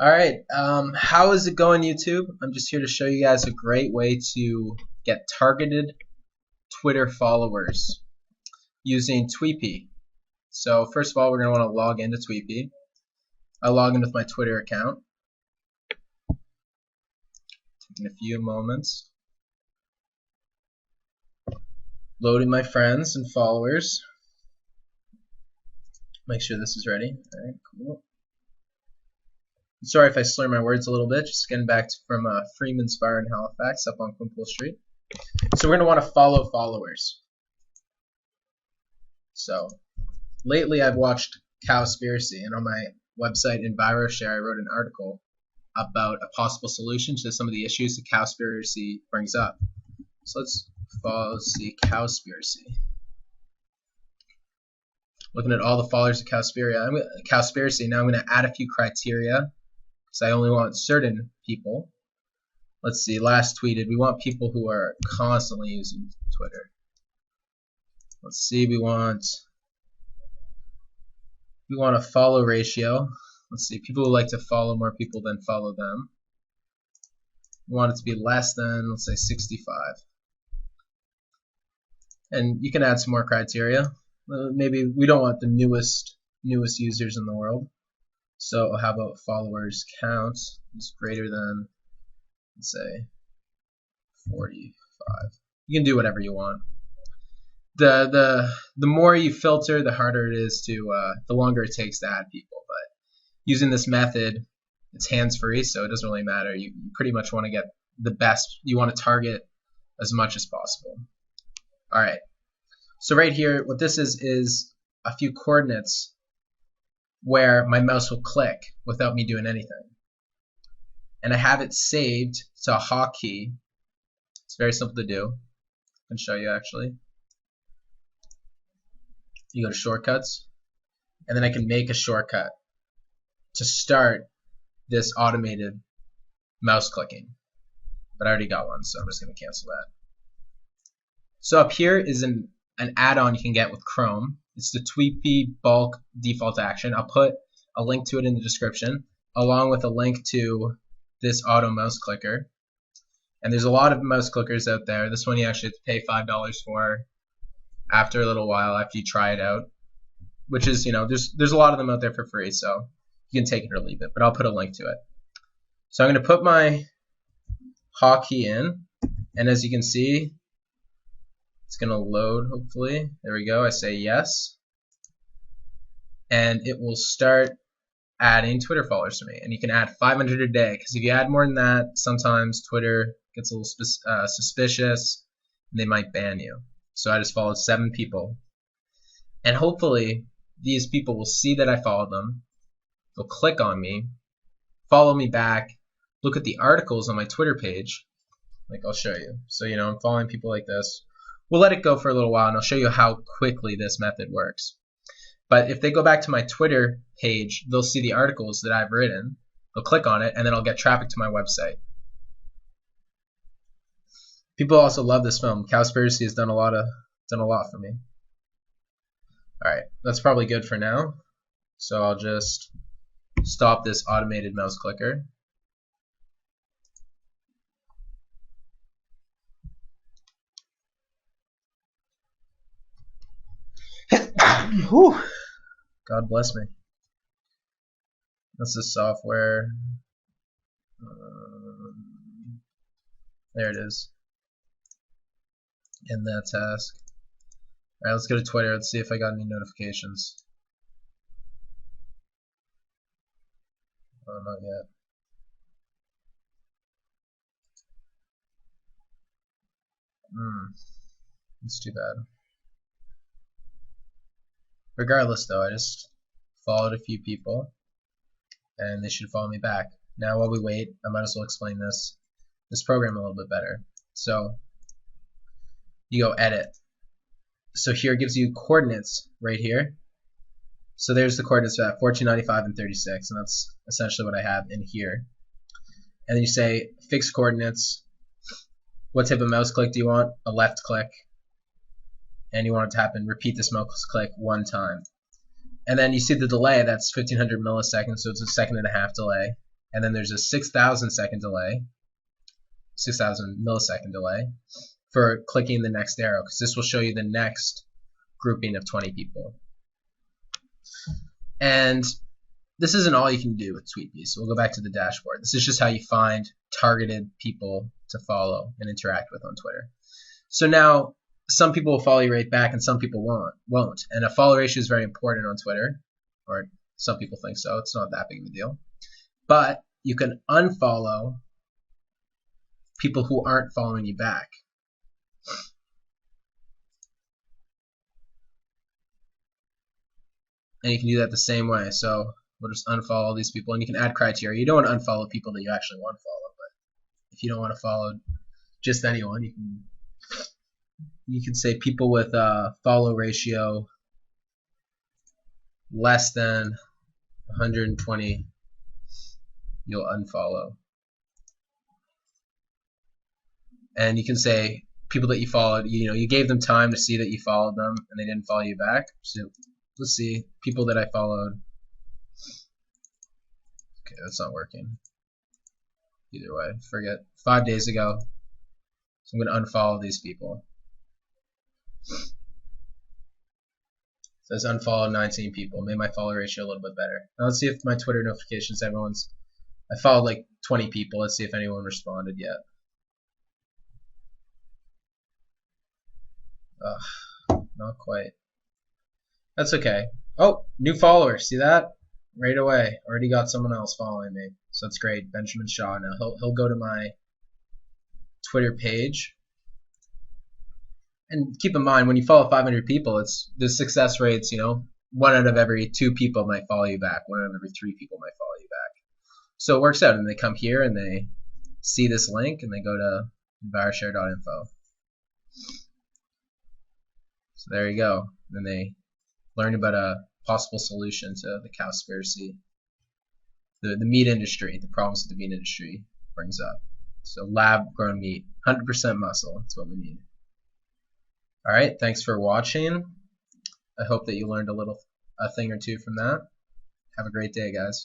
Alright, how is it going, YouTube? I'm just here to show you guys a great way to get targeted Twitter followers using Tweepy. So first of all, we're going to want to log into Tweepy. I log in with my Twitter account. Taking a few moments. Loading my friends and followers. Make sure this is ready. Alright, cool. Sorry if I slur my words a little bit, just getting back from Freeman's Bar in Halifax up on Quimple Street. So we're going to want to follow followers. So lately I've watched Cowspiracy, and on my website EnviroShare I wrote an article about a possible solution to some of the issues that Cowspiracy brings up. So let's see Cowspiracy. Looking at all the followers of Cowspiracy, now I'm going to add a few criteria because I only want certain people. Let's see, last tweeted, we want people who are constantly using Twitter. Let's see, we want a follow ratio. Let's see, people who like to follow more people than follow them. We want it to be less than, let's say, 65. And you can add some more criteria. Maybe we don't want the newest users in the world. So how about followers count is greater than, let's say, 45. You can do whatever you want. The more you filter, the harder it is to, the longer it takes to add people. But using this method, it's hands-free, so it doesn't really matter. You pretty much want to get the best. You want to target as much as possible. All right. So right here, what this is a few coordinates where my mouse will click without me doing anything. And I have it saved to a hotkey. It's very simple to do. I can show you actually. You go to shortcuts, and then I can make a shortcut to start this automated mouse clicking. But I already got one, so I'm just going to cancel that. So up here is an add-on you can get with Chrome. It's the Tweepy bulk default action. I'll put a link to it in the description, along with a link to this auto mouse clicker. And there's a lot of mouse clickers out there. This one you actually have to pay $5 for after a little while, after you try it out. Which is, there's a lot of them out there for free, so you can take it or leave it. But I'll put a link to it. So I'm going to put my hotkey in, and as you can see, it's going to load, hopefully. There we go. I say yes. And it will start adding Twitter followers to me. And you can add 500 a day, because if you add more than that, sometimes Twitter gets a little suspicious, and they might ban you. So I just followed 7 people. And hopefully, these people will see that I followed them. They'll click on me, follow me back, look at the articles on my Twitter page. Like I'll show you. So, I'm following people like this. We'll let it go for a little while, and I'll show you how quickly this method works. But if they go back to my Twitter page, they'll see the articles that I've written. They'll click on it, and then I'll get traffic to my website. People also love this film. Cowspiracy has done a lot for me. All right, that's probably good for now. So I'll just stop this automated mouse clicker. Whew. God bless me. That's the software. There it is. In that task. Alright, let's go to Twitter. Let's see if I got any notifications. Oh, not yet. It's too bad. Regardless though, I just followed a few people and they should follow me back. Now while we wait, I might as well explain this program a little bit better. So you go edit. So here it gives you coordinates right here. So there's the coordinates for that, 1495 and 36, and that's essentially what I have in here. And then you say fixed coordinates. What type of mouse click do you want? A left click. And you want it to happen, repeat this mouse click 1 time. And then you see the delay, that's 1500 milliseconds, so it's a 1.5 second delay. and then there's a 6,000 second delay, 6,000 millisecond delay for clicking the next arrow, because this will show you the next grouping of 20 people. And this isn't all you can do with TweetBee, so we'll go back to the dashboard. This is just how you find targeted people to follow and interact with on Twitter. So now, some people will follow you right back and some people won't. And a follow ratio is very important on Twitter, or some people think so. It's not that big of a deal. But you can unfollow people who aren't following you back. And you can do that the same way. So we'll just unfollow all these people, and you can add criteria. You don't want to unfollow people that you actually want to follow, but if you don't want to follow just anyone, you can say people with a follow ratio less than 120, you'll unfollow. And you can say people that you followed, you gave them time to see that you followed them and they didn't follow you back. So let's see, people that I followed. Okay, that's not working. Either way, forget. 5 days ago. So I'm going to unfollow these people. It says unfollow 19 people. Made my follow ratio a little bit better. Now let's see if my Twitter notifications, I followed like 20 people. Let's see if anyone responded yet. Not quite. That's okay. Oh, new follower. See that? Right away. Already got someone else following me. So that's great. Benjamin Shaw now. He'll go to my Twitter page. And keep in mind, when you follow 500 people, the success rates, 1 out of every 2 people might follow you back. 1 out of every 3 people might follow you back. So it works out. And they come here and they see this link and they go to EnviroShare.info. So there you go. Then they learn about a possible solution to the cowspiracy, the meat industry, the problems that the meat industry brings up. So lab-grown meat, 100% muscle. That's what we need. All right, thanks for watching. I hope that you learned a thing or two from that. Have a great day, guys.